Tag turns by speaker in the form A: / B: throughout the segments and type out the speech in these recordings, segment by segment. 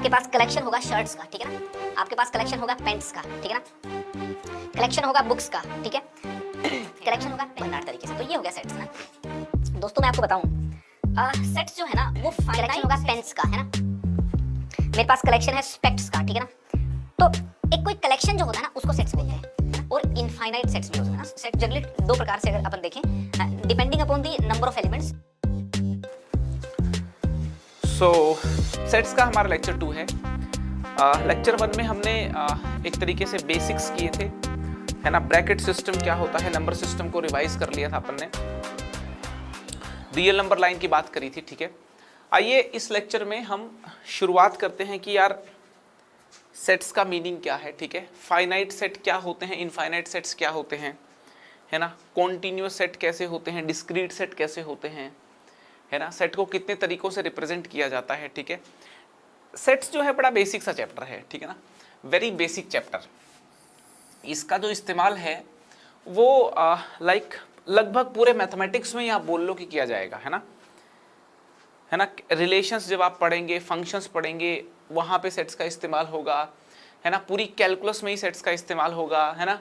A: आपके पास कलेक्शन होगा शर्ट्स का, ठीक है ना, आपके पास कलेक्शन होगा पेंट्स का, ठीक है ना, कलेक्शन होगा बुक्स का, ठीक है, कलेक्शन होगा भंडार तरीके से। तो ये हो गया सेट्स ना। दोस्तों मैं आपको बताऊं, सेट्स जो है ना वो कलेक्शन होगा पेन्स का, है ना, मेरे पास कलेक्शन है स्पेक्ट्स का, ठीक है ना। तो एक कोई कलेक्शन जो होता है ना उसको सेट्स बोलते हैं, और इनफाइनाइट सेट्स भी होते हैं ना। सेट जनरली दो प्रकार से अगर अपन देखें, depending upon the number of elements.
B: So sets का हमारा लेक्चर 2 है। लेक्चर 1 में हमने एक तरीके से बेसिक्स किए थे, है ना, ब्रैकेट सिस्टम क्या होता है, नंबर सिस्टम को रिवाइज कर लिया था अपन ने, रियल नंबर लाइन की बात करी थी, ठीक है। आइए इस लेक्चर में हम शुरुआत करते हैं कि यार सेट्स का मीनिंग क्या है, ठीक है, फाइनाइट सेट क्या होते हैं, इनफाइनाइट सेट्स क्या होते हैं, है ना, कॉन्टिन्यूअस सेट कैसे होते हैं, डिस्क्रीट सेट कैसे होते हैं, है ना, सेट को कितने तरीकों से रिप्रेजेंट किया जाता है, ठीक है। सेट्स जो है बड़ा बेसिक सा चैप्टर है, ठीक है ना, वेरी बेसिक चैप्टर। इसका जो इस्तेमाल है वो लाइक लगभग पूरे मैथमेटिक्स में ही आप बोल लो कि किया जाएगा, है ना, रिलेशंस जब आप पढ़ेंगे, फंक्शंस पढ़ेंगे, वहाँ पे सेट्स का इस्तेमाल होगा, है ना, पूरी कैलकुलस में ही सेट्स का इस्तेमाल होगा, है ना,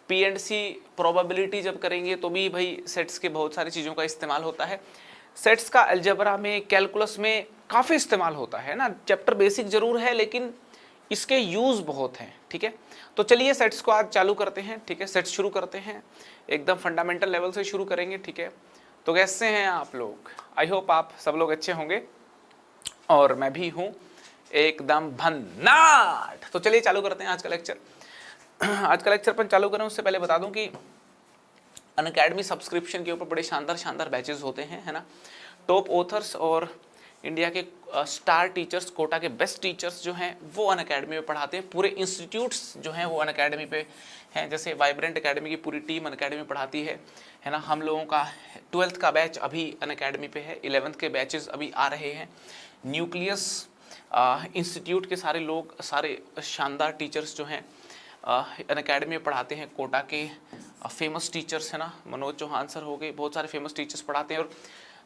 B: पी एंड सी प्रोबेबिलिटी जब करेंगे तो भी भाई सेट्स के बहुत सारी चीज़ों का इस्तेमाल होता है। सेट्स का अलजेब्रा में, कैलकुलस में काफ़ी इस्तेमाल होता है ना। चैप्टर बेसिक जरूर है लेकिन इसके यूज़ बहुत हैं, ठीक है। तो चलिए सेट्स को आज चालू करते हैं, ठीक है, सेट्स शुरू करते हैं, एकदम फंडामेंटल लेवल से शुरू करेंगे, ठीक है। तो कैसे हैं आप लोग? आई होप आप सब लोग अच्छे होंगे और मैं भी हूँ एकदम भन्नाट। तो चलिए चालू करते हैं आज का लेक्चर। आज का लेक्चर अपन चालू करें उससे पहले बता दूं कि अनअकैडमी सब्सक्रिप्शन के ऊपर बड़े शानदार शानदार बैचेस होते हैं, है ना। टॉप ऑथर्स और इंडिया के स्टार टीचर्स, कोटा के बेस्ट टीचर्स जो हैं वो अनअकैडमी में पढ़ाते हैं। पूरे इंस्टीट्यूट्स जो हैं वो अनअकैडमी पे हैं, जैसे वाइब्रेंट अकेडमी की पूरी टीम अनअकैडमी में पढ़ाती है ना। हम लोगों का 12th का बैच अभी अनअकैडमी पे है, 11th के बैचेस अभी आ रहे हैं। न्यूक्लियस इंस्टीट्यूट के सारे लोग, सारे शानदार टीचर्स जो हैं अनअकैडमी में पढ़ाते हैं। कोटा के फेमस टीचर्स है ना, मनोज चौहान सर हो गए, बहुत सारे फेमस टीचर्स पढ़ाते हैं, और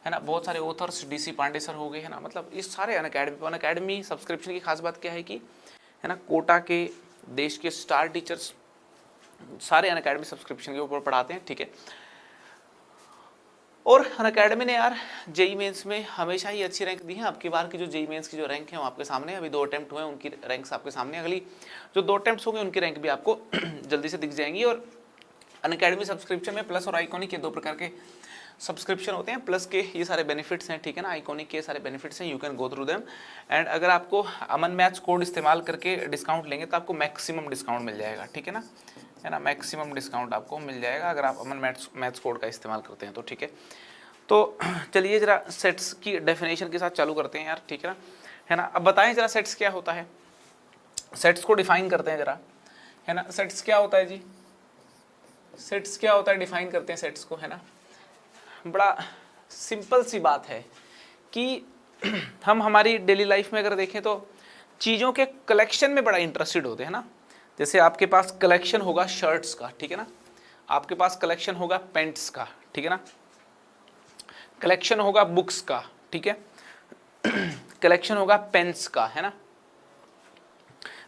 B: है ना बहुत सारे ऑथर्स, DC पांडे सर हो गए, है ना। मतलब इस सारे अनअकैडमी सब्सक्रिप्शन की खास बात क्या है कि, है ना, कोटा के देश के स्टार टीचर्स सारे अनअकैडमी सब्सक्रिप्शन के ऊपर पढ़ाते हैं, ठीक है। और अनअकैडमी ने यार जेई मेंस में हमेशा ही अच्छी रैंक दी है। आपकी बार की जो जेई मेंस की जो रैंक है वो आपके सामने, अभी 2 अटेम्प्ट हुए, उनकी रैंक्स आपके सामने। अगली जो 2 अटेम्प्ट्स होंगे उनकी रैंक भी आपको जल्दी से दिख जाएंगी। और अनअकैडमी सब्सक्रिप्शन में प्लस और आइकॉनिक के 2 प्रकार के सब्सक्रिप्शन होते हैं। प्लस के ये सारे बेनिफिट्स हैं, ठीक है ना, आइकॉनिक के सारे बेनिफिट्स हैं, you can go through them. And अगर आपको अमन मैथ्स कोड इस्तेमाल करके डिस्काउंट लेंगे तो आपको मैक्सिमम डिस्काउंट मिल जाएगा, ठीक है ना, मैक्सिमम डिस्काउंट आपको मिल जाएगा अगर आप अमन मैथ्स कोड का इस्तेमाल करते हैं तो, ठीक है। तो चलिए जरा सेट्स की डेफिनेशन के साथ चालू करते हैं यार, ठीक है ना। अब बताएं जरा सेट्स क्या होता है, सेट्स को डिफाइन करते हैं जरा, है ना। सेट्स क्या होता है जी, सेट्स क्या होता है, डिफाइन करते हैं सेट्स को, है ना। बड़ा सिंपल सी बात है कि हम हमारी डेली लाइफ में अगर देखें तो चीज़ों के कलेक्शन में बड़ा इंटरेस्टेड होते हैं ना। जैसे आपके पास कलेक्शन होगा शर्ट्स का, ठीक है ना, आपके पास कलेक्शन होगा पेंट्स का, ठीक है ना, कलेक्शन होगा बुक्स का, ठीक है, कलेक्शन होगा पेन्स का, है ना,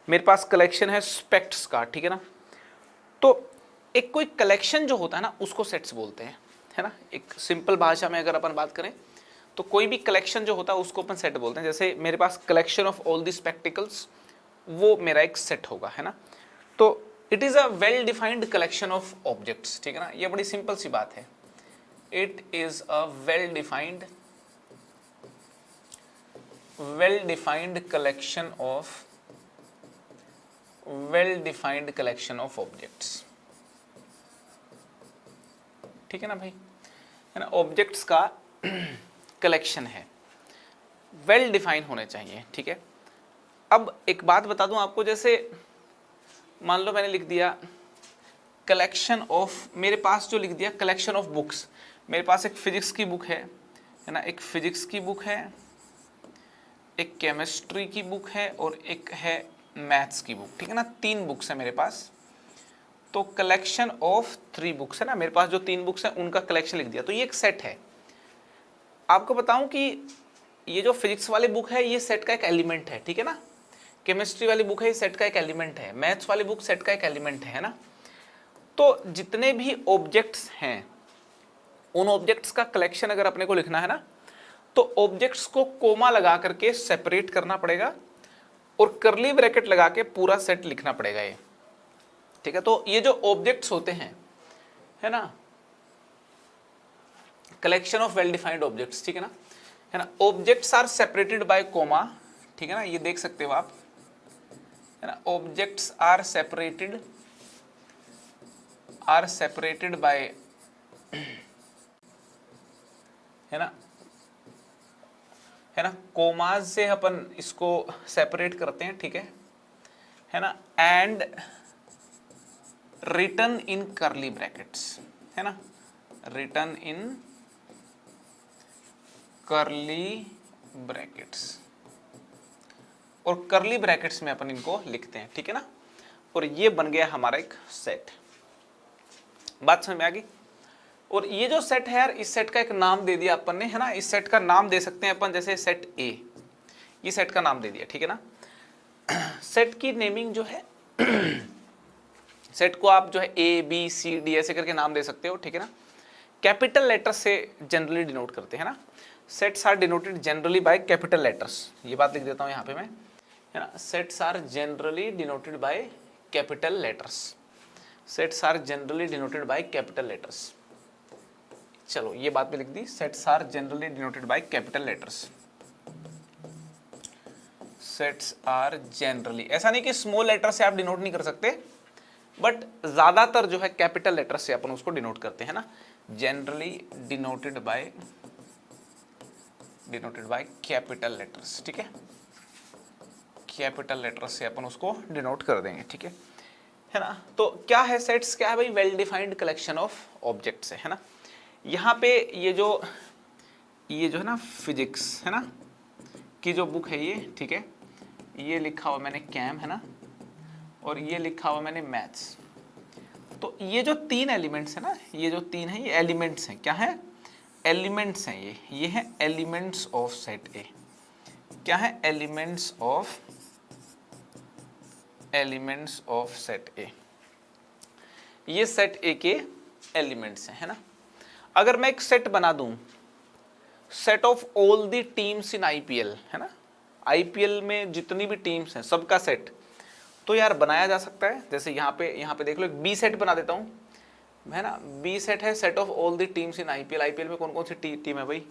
B: मेरे पास कलेक्शन है स्पेक्ट्स का, ठीक है ना। तो एक कोई कलेक्शन जो होता है ना उसको सेट्स बोलते हैं, है ना। एक सिंपल भाषा में अगर अपन बात करें तो कोई भी कलेक्शन जो होता है उसको अपन सेट बोलते हैं। जैसे मेरे पास collection of all the spectacles, वो मेरा एक सेट होगा, है ना। तो it is a well defined collection of objects, ठीक है ना। ये बड़ी सिंपल सी बात है, it is a well defined collection of objects, ठीक है ना भाई, है ना। ऑब्जेक्ट्स का कलेक्शन है, वेल डिफाइन होने चाहिए, ठीक है। अब एक बात बता दूं आपको, जैसे मान लो मैंने लिख दिया कलेक्शन ऑफ, मेरे पास जो लिख दिया कलेक्शन ऑफ बुक्स, मेरे पास एक फिजिक्स की बुक है ना, एक फिजिक्स की बुक है, एक केमिस्ट्री की बुक है और एक है मैथ्स की बुक, ठीक है ना। 3 बुक्स है मेरे पास, तो कलेक्शन ऑफ 3 बुक्स है ना, मेरे पास जो 3 बुक्स हैं उनका कलेक्शन लिख दिया, तो ये एक सेट है। आपको बताऊं कि ये जो फिजिक्स वाली बुक है ये सेट का एक एलिमेंट है, ठीक है ना। केमिस्ट्री वाली बुक है ये सेट का एक एलिमेंट है, मैथ्स वाली बुक सेट का एक एलिमेंट है ना। तो जितने भी ऑब्जेक्ट्स हैं उन ऑब्जेक्ट्स का कलेक्शन अगर अपने को लिखना है ना, तो ऑब्जेक्ट्स को कोमा लगा करके सेपरेट करना पड़ेगा और करली ब्रैकेट लगा के पूरा सेट लिखना पड़ेगा ये, ठीक है। तो ये जो ऑब्जेक्ट्स होते हैं है ना, collection of well defined objects, ठीक है ना, objects are separated by comma, ठीक है ना, ये देख सकते हो आप, है ना, ऑब्जेक्ट्स आर सेपरेटेड बाय, है ना, कोमाज से अपन इसको सेपरेट करते हैं, ठीक है ना, एंड रिटन इन करली ब्रैकेट्स, है ना, रिटन इन करली ब्रैकेट्स, और करली ब्रैकेट्स में अपन इनको लिखते हैं, ठीक है ना। और ये बन गया हमारा एक सेट, बात समझ में आ गई। और ये जो सेट है यार, इस सेट का एक नाम दे दिया अपन ने, है ना, इस सेट का नाम दे सकते हैं अपन, जैसे सेट ए, ये सेट का नाम दे दिया, ठीक है ना। सेट की नेमिंग जो है सेट को आप जो है ए बी सी डी ऐसे करके नाम दे सकते हो, ठीक है ना। कैपिटल लेटर से जनरली डिनोट करते हैं ना, sets are denoted generally by capital letters, ये बात लिख देता हूं यहां पे मैं, है ना, sets are generally denoted by capital letters, sets are generally denoted by capital letters. चलो ये बात भी लिख दी, sets are generally denoted by capital letters, sets are generally, ऐसा नहीं कि स्मॉल लेटर से आप डिनोट नहीं कर सकते, बट ज्यादातर जो है कैपिटल लेटर से अपन उसको डिनोट करते हैं ना, generally denoted by capital letters, ठीक है, कैपिटल लेटर्स से अपन उसको डिनोट कर देंगे, ठीक है ना। तो क्या है सेट्स, क्या है भाई, well defined collection of objects है ना। यहाँ पे ये जो है ना फिजिक्स है ना की जो बुक है ये, ठीक है, ये लिखा हुआ मैंने कैम, है ना, और ये लिखा हुआ मैंने मैथ्स। तो ये जो तीन एलिमेंट्स है ना, ये जो तीन है ये एलिमेंट्स हैं, क्या है, एलिमेंट्स हैं, ये है एलिमेंट्स ऑफ सेट ए, क्या है, एलिमेंट्स ऑफ सेट ए, ये सेट ए के एलिमेंट्स हैं, है ना। अगर मैं एक सेट बना दूं, set of all the teams in IPL, है ना, आईपीएल में जितनी भी टीम्स हैं सबका सेट, तो यार बनाया जा सकता है। जैसे यहाँ पे देख लो, एक बी सेट बना देता हूँ, है ना, बी सेट है set of all the teams in IPL. IPL में कौन कौन सी टीम है भाई,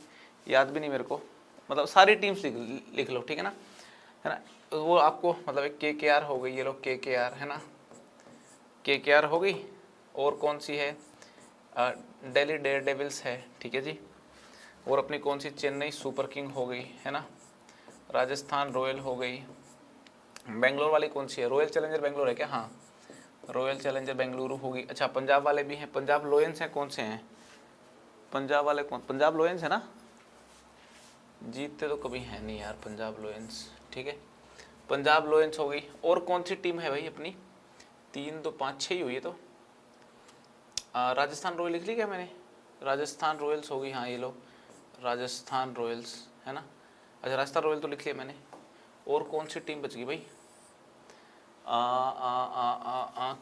B: याद भी नहीं मेरे को, मतलब सारी टीम्स लिख लो, ठीक है ना, वो आपको मतलब एक KKR हो गई, ये लोग KKR, है ना, KKR हो गई, और कौन सी है, दिल्ली डेयरडेविल्स है, ठीक है जी, और अपनी कौन सी चेन्नई सुपर किंग हो गई, है ना, राजस्थान रॉयल हो गई, बेंगलोर वाली कौन सी है, रॉयल चैलेंजर बेंगलोर है क्या, हाँ रॉयल चैलेंजर बेंगलुरु होगी। अच्छा पंजाब वाले भी हैं, पंजाब लोयंस हैं, कौन से हैं पंजाब वाले, कौन, पंजाब लोयंस है ना, जीतते तो कभी है नहीं यार पंजाब लोयंस, ठीक है, पंजाब लोयंस हो गई। और कौन सी टीम है भाई अपनी, 3 2 5 6 ही हुई है, तो राजस्थान रॉयल लिख ली क्या मैंने, राजस्थान रॉयल्स हो गई, हाँ ये लो राजस्थान रॉयल्स, है ना, अच्छा राजस्थान रॉयल तो लिख लिया मैंने। और कौन सी टीम बच गई भाई,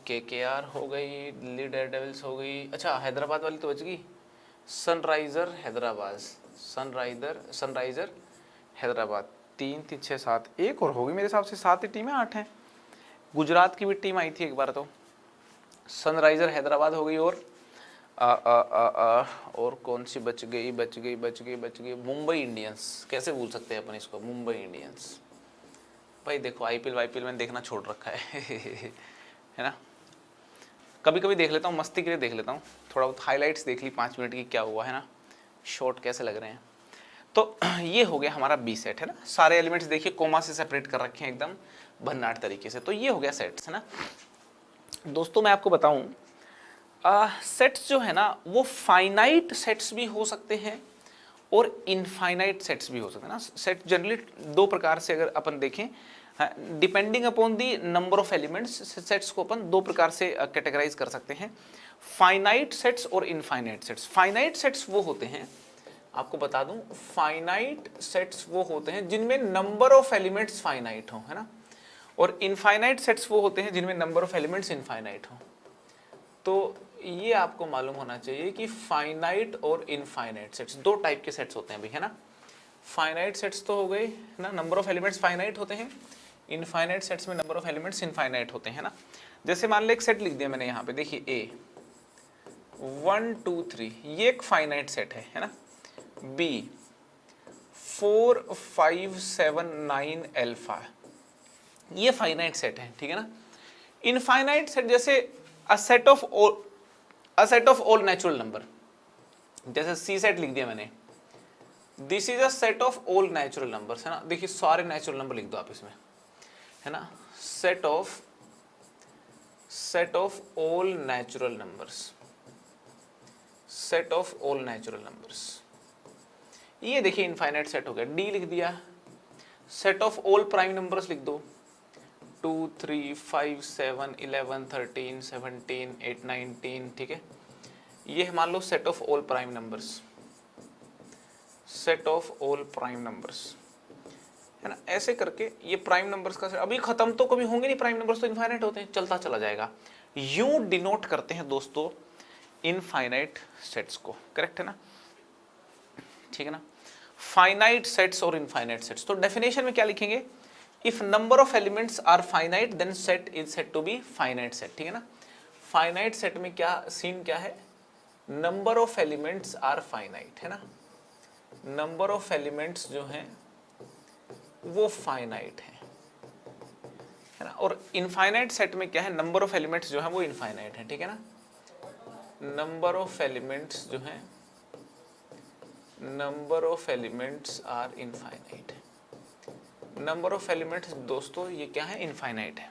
B: KKR हो गई, दिल्ली डेयरडेविल्स हो गई, अच्छा हैदराबाद वाली तो बच गई, सनराइजर हैदराबाद, 3 3 6 7, एक और होगी मेरे हिसाब से, 7 ही टीमें, 8 हैं। गुजरात की भी टीम आई थी एक बार, तो सनराइजर हैदराबाद हो गई, और कौन सी बच गई, मुंबई इंडियंस, कैसे भूल सकते हैं अपन इसको, मुंबई इंडियंस। भाई देखो आईपीएल मैंने देखना छोड़ रखा है है ना, कभी कभी देख लेता हूँ, मस्ती के लिए देख लेता हूँ, थोड़ा बहुत हाइलाइट्स देख ली 5 मिनट की, क्या हुआ है ना, शॉर्ट कैसे लग रहे हैं। तो ये हो गया हमारा बी सेट, है ना, सारे एलिमेंट्स देखिए कोमा से सेपरेट कर रखे हैं एकदम भन्नाट तरीके से। तो ये हो गया सेट्स, है ना। दोस्तों मैं आपको बताऊं, सेट्स जो है ना वो फाइनाइट सेट्स भी हो सकते हैं और इनफाइनाइट सेट्स भी हो सकते हैं ना। सेट जनरली 2 प्रकार से अगर अपन देखें, depending upon the number of elements, sets को अपन 2 प्रकार से कैटेगराइज कर सकते हैं, फाइनाइट सेट्स और इनफाइनाइट सेट्स। फाइनाइट सेट्स वो होते हैं, आपको बता दूं, फाइनाइट सेट्स वो होते हैं जिनमें नंबर ऑफ एलिमेंट्स फाइनाइट हो, है ना, और इनफाइनाइट सेट्स वो होते हैं जिनमें नंबर ऑफ एलिमेंट्स इनफाइनाइट हो। तो ये आपको मालूम होना चाहिए कि फाइनाइट और इनफाइनाइट सेट्स दो टाइप के सेट्स होते हैं भाई, है ना। फाइनाइट सेट्स तो हो गए ना, नंबर ऑफ एलिमेंट्स फाइनाइट होते हैं। इनफाइनाइट सेट्स में नंबर ऑफ एलिमेंट्स इनफाइनाइट होते हैं ना। जैसे मान लो एक सेट लिख दिया मैंने यहाँ पे, देखिए ए 1 2 3, ये एक फाइनाइट सेट है ना। बी 4 5 7 9 अल्फा, ये फाइनाइट सेट है, ठीक है ना। इनफाइनाइट सेट जैसे a set of all natural number, जैसे सी सेट लिख दिया मैंने, this is a set of all natural numbers, है ना। देखिए सारे नेचुरल नंबर लिख दो आप इसमें, है ना। Set of all natural numbers, set of all natural numbers, ये देखिए इनफाइनाइट सेट हो गया। डी लिख दिया, set of all prime numbers लिख दो, 2 3 5 7 11 13 17 8 19, ठीक है। ये मान लो set of all prime numbers, set of all prime numbers, है ना। ऐसे करके ये प्राइम नंबर्स का सेट, अभी खत्म तो कभी होंगे नहीं, प्राइम नंबर्स तो इनफाइनाइट होते हैं, चलता चला जाएगा। यूं डिनोट करते हैं दोस्तों इनफाइनाइट सेट्स को, करेक्ट है ना, ठीक है ना। फाइनाइट सेट्स और इनफाइनाइट सेट्स, तो डेफिनेशन में क्या लिखेंगे, if number of elements are finite then set is said to be finite set, ठीक है ना। फाइनाइट सेट में क्या सीन क्या है, number of elements are finite, है ना। नंबर ऑफ एलिमेंट्स जो हैं वो फाइनाइट है ना। और इनफाइनाइट सेट में क्या है, नंबर ऑफ एलिमेंट्स जो है वो इनफाइनाइट है, ठीक है ना। नंबर ऑफ एलिमेंट्स जो है, number of elements are infinite, number of elements दोस्तों ये क्या है, इनफाइनाइट है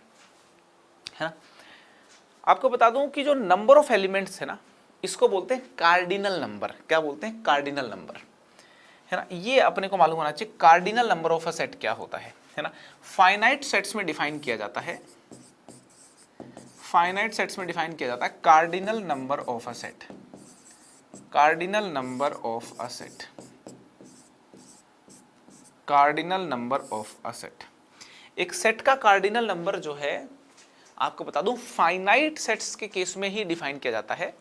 B: ना। आपको बता दूं कि जो नंबर ऑफ एलिमेंट्स है ना, इसको बोलते हैं कार्डिनल नंबर। क्या बोलते हैं, कार्डिनल नंबर, है ना। ये अपने को मालूम होना चाहिए cardinal number of a set क्या होता है ना। फाइनाइट सेट्स में डिफाइन किया जाता है, फाइनाइट सेट्स में डिफाइन किया जाता है cardinal number of a set, cardinal number of a set, cardinal number of a set. एक सेट का कार्डिनल नंबर जो है, आपको बता दूं फाइनाइट सेट्स के केस में ही डिफाइन किया जाता है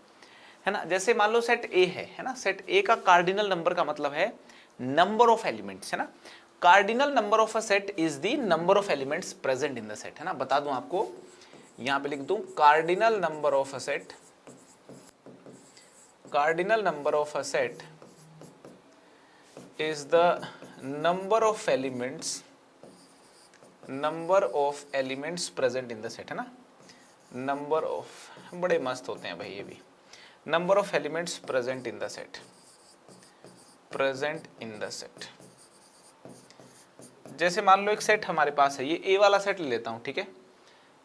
B: ना। जैसे मान लो सेट ए है ना, सेट ए का कार्डिनल नंबर का मतलब है नंबर ऑफ एलिमेंट्स, है ना। Cardinal number of a set is the number of elements present in the set, है ना। बता दूं आपको, यहां पे लिख दूं cardinal number of a set, cardinal number of a set is the number of elements, number of elements present in the set, है ना। नंबर ऑफ, बड़े मस्त होते हैं भाई ये भी, number of elements present in the set, present in the set. जैसे मान लो एक सेट हमारे पास है, ये ए वाला सेट ले लेता हूं, ठीक है।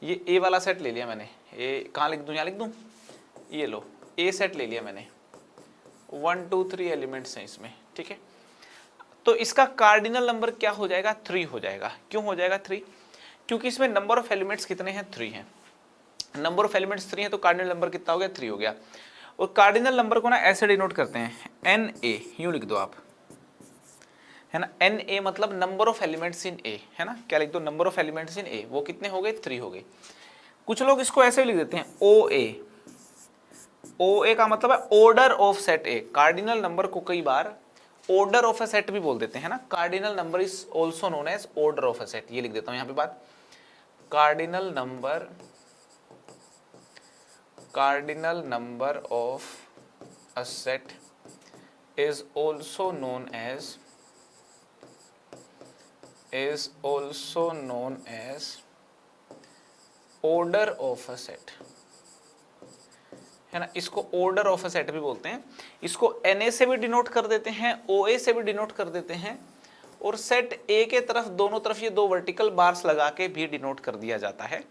B: ये ए वाला सेट ले लिया मैंने, ए कहाँ लिख दूं, यहाँ लिख दूं, ये लो ए सेट ले लिया मैंने, 1 2 3 एलिमेंट्स हैं इसमें, ठीक है। तो इसका कार्डिनल नंबर क्या हो जाएगा, 3 हो जाएगा। क्यों हो जाएगा 3, क्योंकि इसमें नंबर ऑफ एलिमेंट्स कितने हैं, 3 हैं। नंबर ऑफ एलिमेंट्स 3 है तो कार्डिनल नंबर कितना हो गया, 3 हो गया। और कार्डिनल नंबर को ना ऐसे डिनोट करते हैं, एन ए, यूं लिख दो आप, है ना। एन ए मतलब नंबर ऑफ एलिमेंट्स इन ए, है ना। क्या लिख दो, नंबर ऑफ एलिमेंट्स इन ए, वो कितने हो गए, 3 हो गए। कुछ लोग इसको ऐसे भी लिख देते हैं, ओ ए, ओ ए का मतलब है order of set A. Cardinal number को कई बार ऑर्डर ऑफ अ सेट भी बोल देते हैं ना। Cardinal number is also known as order of a set, ये लिख देता हूं यहाँ पे बात, cardinal number, cardinal number of a set is also known as order of a set, है ना। इसको ऑर्डर ऑफ अ सेट भी बोलते हैं। इसको Na से भी डिनोट कर देते हैं, Oa से भी डिनोट कर देते हैं, और सेट A के तरफ दोनों तरफ ये 2 वर्टिकल बार्स लगा के भी डिनोट कर दिया जाता है।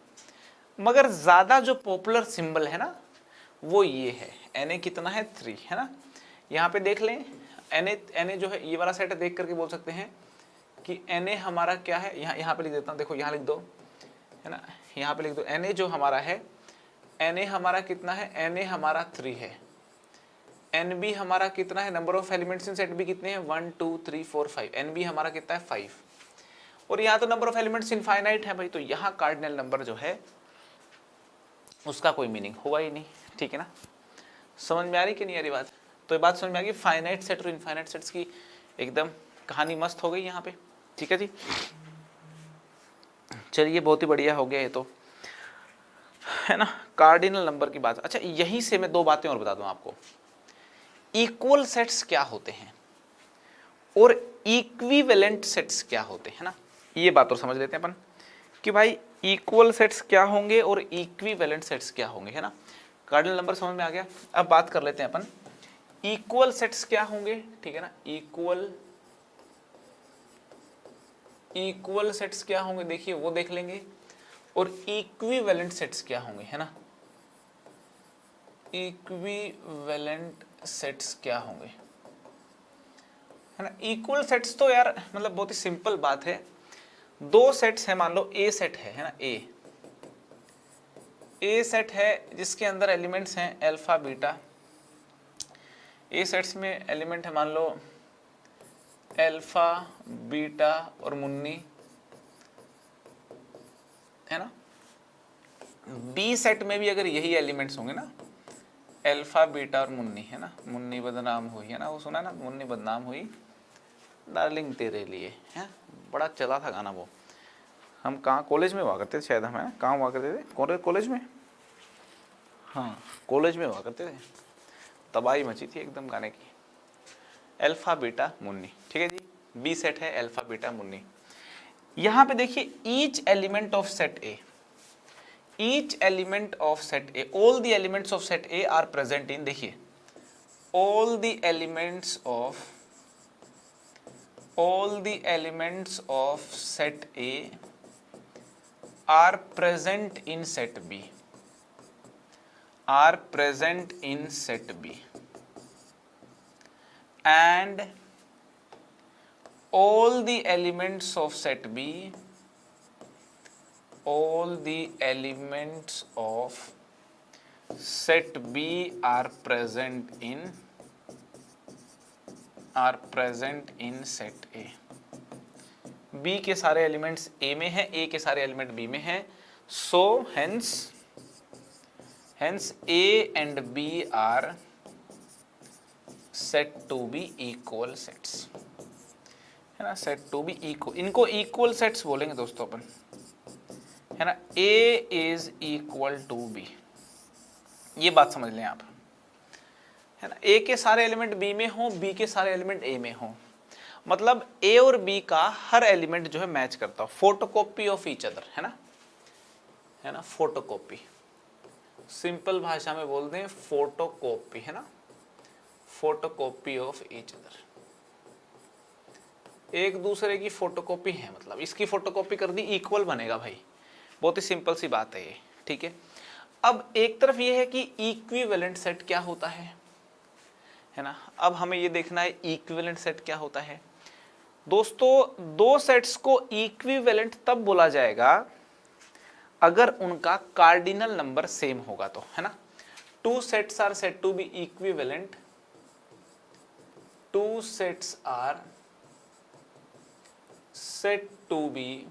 B: मगर ज्यादा जो पॉपुलर सिंबल है ना वो ये है, Na कितना है, 3, है ना। यहाँ पे देख लें, Na जो है ये वाला सेट देख करके बोल सकते हैं कि Na हमारा क्या है। यहाँ पे लिख देता हूँ, देखो यहाँ लिख दो, है ना। यहाँ पे लिख दो Na जो हमारा है, Na हमारा कितना है, Na हमारा 3 है। Nb हमारा कितना है, number of elements in set भी कितने हैं, 1 2 3 4 5, Nb हमारा कितना है, 5। और यहाँ तो नंबर ऑफ एलिमेंट्स इनफाइनाइट है भाई, तो यहाँ कार्डिनल नंबर जो है उसका कोई मीनिंग होगा ही नहीं, ठीक है ना। समझ में आ रही कि नहीं आ रही बात? तो ये बात समझ में आ गई, फाइनाइट सेट और इनफाइनाइट सेट्स की एकदम कहानी मस्त हो गई यहाँ पे, ठीक है जी। चलिए बहुत ही बढ़िया हो गया ये तो, है ना, कार्डिनल नंबर की बात। अच्छा यहीं से मैं दो बातें और बता दूं आपको, इक्वल सेट्स क्या होते हैं और इक्विवेलेंट सेट्स क्या होते हैं ना, ये बात और समझ लेते हैं अपन कि भाई इक्वल सेट्स क्या होंगे और इक्विवेलेंट सेट्स क्या होंगे, है ना। कार्डिनल नंबर समझ में आ गया। अब बात कर लेते हैं अपन इक्वल सेट्स क्या होंगे, ठीक है ना। इक्वल सेट्स क्या होंगे देखिए वो देख लेंगे, और इक्विवेलेंट सेट्स क्या होंगे, है ना। इक्विवेलेंट सेट्स क्या होंगे, है ना। इक्वल सेट्स तो यार मतलब बहुत ही सिंपल बात है, दो सेट्स है, मान लो ए सेट है ना, ए सेट है जिसके अंदर एलिमेंट्स हैं अल्फा बीटा। ए सेट्स में एलिमेंट है मान लो अल्फा बीटा और मुन्नी, है ना। बी सेट में भी अगर यही एलिमेंट्स होंगे ना, अल्फा बीटा और मुन्नी, है ना। मुन्नी बदनाम हुई, है ना, वो सुना ना, मुन्नी बदनाम हुई डार्लिंग तेरे लिए, है, बड़ा चला था गाना वो। हम कहाँ कॉलेज में हुआ करते थे शायद, हम है कहाँ हुआ करते थे, कॉलेज में, हाँ कॉलेज में हुआ करते थे, तबाही मची थी एकदम गाने की। अल्फा बीटा मुन्नी, ठीक है जी, बी सेट है अल्फा बीटा मुन्नी। यहाँ पे देखिए each element of set A, each element of set A, all the elements of set A R present in, देखिए all the elements of set A are present in set B, and all the elements of set B are present in set A। B के सारे elements A में हैं, A के सारे element B में हैं, so hence A and B are said to be equal sets, है ना, said to be equal, इनको equal sets बोलेंगे दोस्तों अपन, है ना। A is equal to B, ये बात समझ लें आप, है ना। A के सारे एलिमेंट B में हो, B के सारे एलिमेंट A में हो, मतलब A और B का हर एलिमेंट जो है मैच करता हो, फोटोकॉपी ऑफ ईच अदर, है ना, फोटोकॉपी, सिंपल भाषा में बोल दें फोटोकॉपी, है ना, फोटोकॉपी ऑफ ईच अदर, एक दूसरे की फोटोकॉपी है, मतलब इसकी फोटोकॉपी कर दी इक्वल बनेगा भाई, बहुत ही सिंपल सी बात है ये, ठीक है। अब एक तरफ ये है कि इक्विवेलेंट सेट क्या होता है ना। अब हमें ये देखना है इक्विवेलेंट सेट क्या होता है। दोस्तों दो सेट्स को इक्विवेलेंट तब बोला जाएगा अगर उनका कार्डिनल नंबर सेम होगा तो, है ना। Two sets are said to be equivalent, two sets are said to be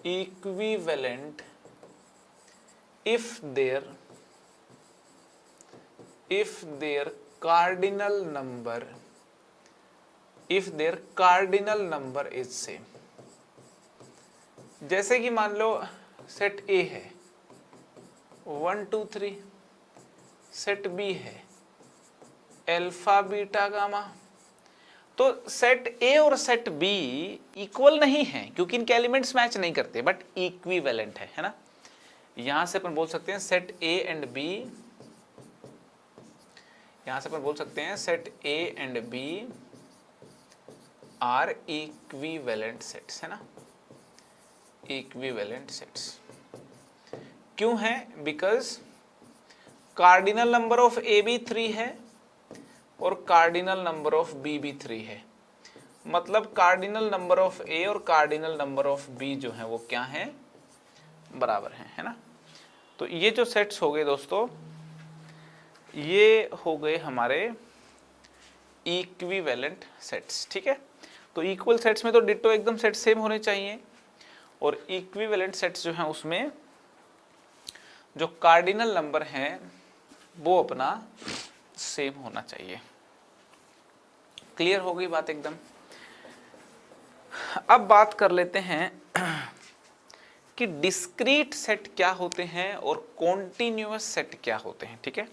B: equivalent if their cardinal number is same। जैसे कि मान लो सेट A है 1 2 3, सेट B है अल्फा बीटा गामा, तो सेट ए और सेट बी इक्वल नहीं है क्योंकि इनके एलिमेंट्स मैच नहीं करते, बट इक्विवेलेंट है ना। यहां से अपन बोल सकते हैं सेट ए एंड बी, यहां से अपन बोल सकते हैं set A and B are equivalent sets, है ना, इक्विवेलेंट सेट्स। क्यों है? Because cardinal number of A B 3 है और कार्डिनल नंबर ऑफ बी भी 3 है, मतलब कार्डिनल नंबर ऑफ ए और कार्डिनल नंबर ऑफ बी जो है वो क्या है, बराबर है ना। तो ये जो सेट्स हो गए दोस्तों, ये हो गए हमारे इक्विवेलेंट सेट्स, ठीक है। तो इक्वल सेट्स में तो डिट्टो एकदम सेट सेम होने चाहिए, और इक्विवेलेंट सेट्स जो हैं उसमें जो कार्डिनल नंबर हैं वो अपना सेम होना चाहिए। क्लियर हो गई बात एकदम। अब बात कर लेते हैं कि डिस्क्रीट सेट क्या होते हैं और कॉन्टिन्यूअस सेट क्या होते हैं। ठीक है,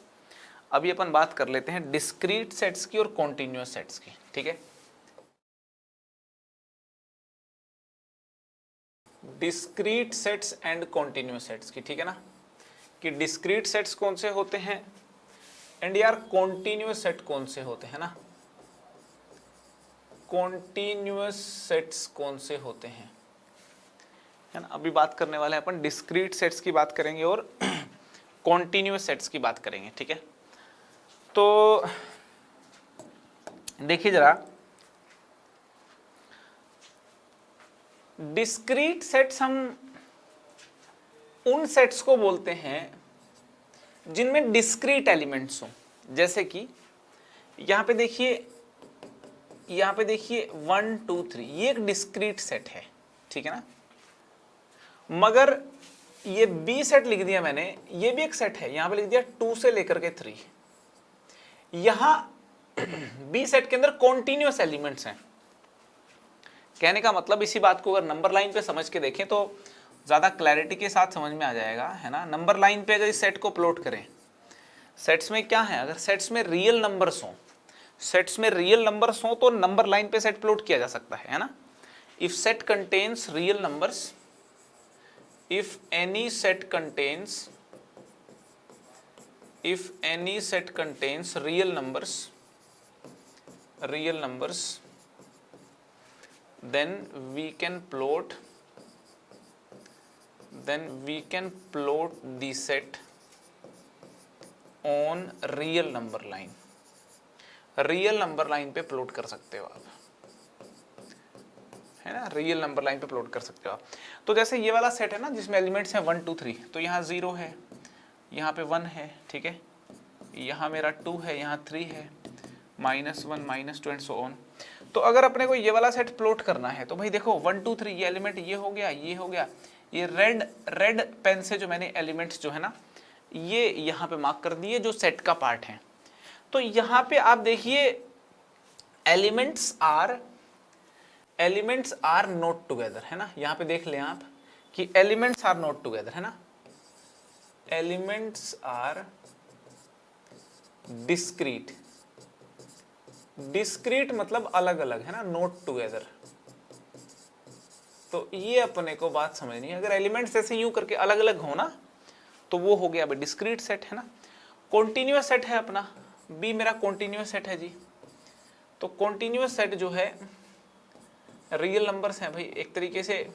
B: अभी अपन बात कर लेते हैं डिस्क्रीट सेट्स की और कॉन्टिन्यूअस सेट्स की। ठीक है, discrete sets and continuous sets की। ठीक है ना, कि डिस्क्रीट सेट्स कौन से होते हैं एंड यार कॉन्टिन्यूअस सेट कौन से होते हैं ना, कॉन्टिन्यूअस सेट्स कौन से होते हैं, है ना। अभी बात करने वाले हैं अपन डिस्क्रीट सेट्स की बात करेंगे और कॉन्टिन्यूअस सेट्स की बात करेंगे। ठीक है, तो देखिए जरा, डिस्क्रीट सेट्स हम उन सेट्स को बोलते हैं जिनमें डिस्क्रीट एलिमेंट्स हो। जैसे कि यहां पे देखिए 1 2 3 ये एक डिस्क्रीट सेट है। ठीक है ना, मगर ये बी सेट लिख दिया मैंने, ये भी एक सेट है, यहां पे लिख दिया 2 से लेकर के 3। यहां बी सेट के अंदर कॉन्टिन्यूअस एलिमेंट्स हैं। कहने का मतलब इसी बात को अगर नंबर लाइन पे समझ के देखें तो ज्यादा क्लैरिटी के साथ समझ में आ जाएगा, है ना। नंबर लाइन पे अगर इस सेट को प्लॉट करें, सेट्स में क्या है, अगर सेट्स में रियल नंबर्स हो, सेट्स में रियल नंबर्स हो तो नंबर लाइन पे सेट प्लॉट किया जा सकता है ना। If set contains real numbers, if any set contains real numbers then we can plot the set on real number line। Real number line पे प्लॉट कर सकते हो आप, है ना, रियल नंबर लाइन पे प्लॉट कर सकते हो आप। तो जैसे ये वाला सेट है ना जिसमें एलिमेंट्स हैं 1 2 3, तो यहाँ 0 है, यहाँ पे 1 है। ठीक है, यहाँ मेरा 2 है, यहाँ 3 है, -1 -2 एंड सो ऑन। तो अगर अपने को ये वाला सेट प्लॉट करना है तो भाई देखो 1 2 3 ये एलिमेंट ये हो गया, ये हो गया, ये रेड पेन से जो मैंने एलिमेंट्स जो है ना ये यहाँ पे मार्क कर दिए जो सेट का पार्ट है। तो यहाँ पे आप देखिए एलिमेंट्स आर नॉट टुगेदर, है ना। यहाँ पे देख लें आप कि एलिमेंट्स आर नॉट टुगेदर, है ना। एलिमेंट्स आर डिस्क्रीट, डिस्क्रीट मतलब अलग अलग, है ना, नॉट टुगेदर। तो ये अपने को बात समझनी है, अगर एलिमेंट्स ऐसे यूं करके अलग अलग हो ना तो वो हो गया डिस्क्रीट सेट, है ना। कॉन्टिन्यूअस सेट है अपना, बी मेरा कॉन्टिन्यूअस सेट है जी। तो कॉन्टिन्यूअस सेट जो है रियल नंबर्स हैं भाई, एक तरीके से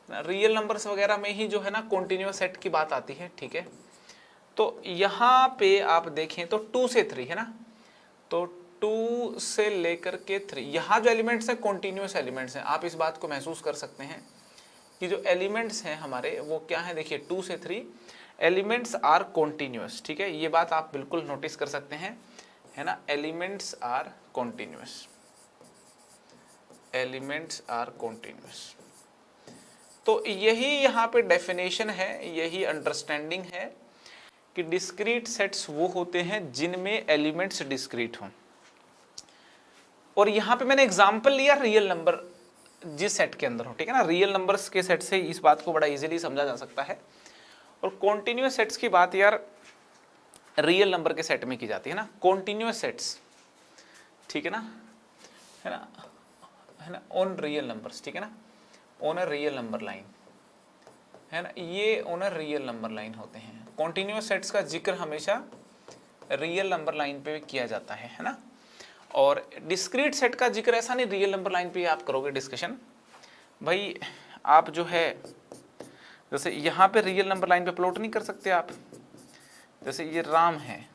B: रियल नंबर्स वगैरह में ही जो है ना कॉन्टिन्यूअस सेट की बात आती है। ठीक है, तो यहाँ पे आप देखें तो 2 से 3 है ना, तो 2 से लेकर के 3 यहाँ जो एलिमेंट्स हैं कॉन्टिन्यूअस एलिमेंट्स हैं। आप इस बात को महसूस कर सकते हैं कि जो एलिमेंट्स हैं हमारे वो क्या है, देखिए 2 से 3 एलिमेंट्स आर कॉन्टिन्यूअस। ठीक है, ये बात आप बिल्कुल नोटिस कर सकते हैं, है ना। Elements are continuous, elements are continuous. तो यही यहाँ पे डेफिनेशन है, यही अंडरस्टैंडिंग है कि डिस्क्रीट सेट्स वो होते हैं जिनमें एलिमेंट्स डिस्क्रीट हों। और यहाँ पे मैंने एग्जांपल लिया रियल नंबर जिस सेट के अंदर हो। ठीक है ना, रियल नंबर्स के सेट से इस बात को बड़ा इजीली समझा जा सकता है। और कॉन्टिन्यूअस सेट्स की बात यार रियल नंबर के सेट में की जाती है ना, कॉन्टिन्यूअस सेट्स। ठीक है ना, है ना, है ना, ऑन रियल नंबर्स। ठीक है ना, on a real number line, है ना, ये on a real number line होते हैं। कॉन्टिन्यूअस सेट्स का जिक्र हमेशा रियल नंबर लाइन पे किया जाता है ना। और डिस्क्रीट सेट का जिक्र ऐसा नहीं रियल नंबर लाइन पे आप करोगे डिस्कशन, भाई आप जो है जैसे यहाँ पे रियल नंबर लाइन पे प्लॉट नहीं कर सकते आप। जैसे ये राम है,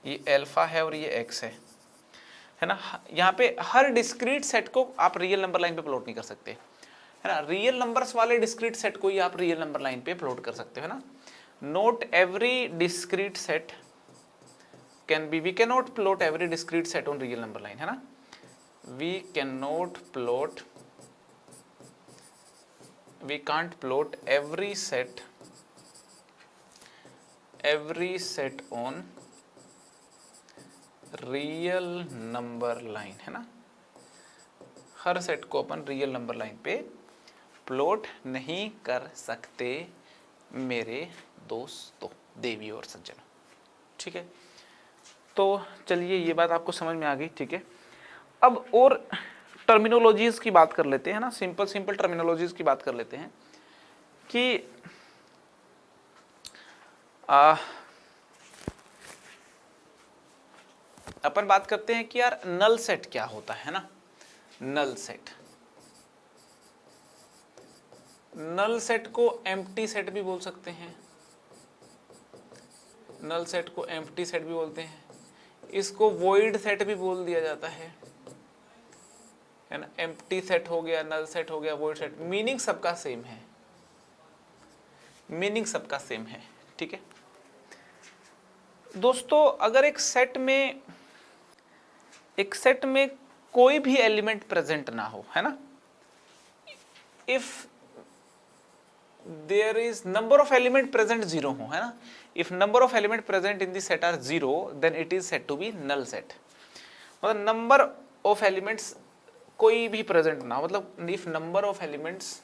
B: ये अल्फा है और ये एक्स है ना। यहाँ पे हर डिस्क्रीट सेट को आप रियल नंबर लाइन पे प्लॉट नहीं कर सकते, है ना। रियल नंबर्स वाले डिस्क्रीट सेट को ही आप रियल नंबर लाइन पे प्लॉट कर सकते हो, है ना। Not every discrete set can be, we can not plot every discrete set on real number line, है ना। we cannot plot, we can't plot every set on real number line, है ना, हर सेट को अपन रियल नंबर लाइन पे plot नहीं कर सकते मेरे दोस्तों, देवी और सज्जनों। ठीक है, तो चलिए ये बात आपको समझ में आ गई। ठीक है, अब और टर्मिनोलॉजीज की बात कर लेते हैं ना, सिंपल टर्मिनोलॉजीज की बात कर लेते हैं कि अपन बात करते हैं कि यार नल सेट क्या होता है ना। नल सेट को एम्प्टी सेट भी बोल सकते हैं, नल सेट को एम्प्टी सेट भी बोलते हैं, इसको वॉइड सेट भी बोल दिया जाता है ना। एम्प्टी सेट हो गया, नल सेट हो गया, वॉइड सेट, मीनिंग सबका सेम है, मीनिंग सबका सेम है। ठीक है दोस्तों, अगर एक सेट में कोई भी एलिमेंट प्रेजेंट ना हो, है ना, if there is number of element present 0 हो, है ना, if number of element present in the set are 0 then it is said to be null set. मतलब नंबर ऑफ एलिमेंट्स कोई भी प्रेजेंट ना हो, मतलब if number of elements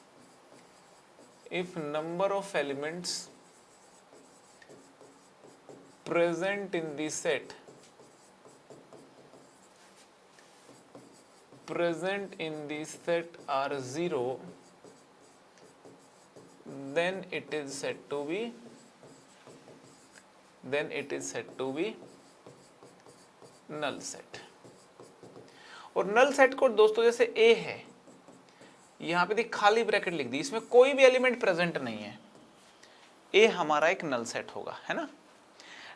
B: present in the set are 0, then it is said to be null set। और null set को दोस्तों जैसे A है, यहां पे देख खाली ब्रैकेट लिख दी, इसमें कोई भी एलिमेंट प्रेजेंट नहीं है, A हमारा एक नल सेट होगा, है ना।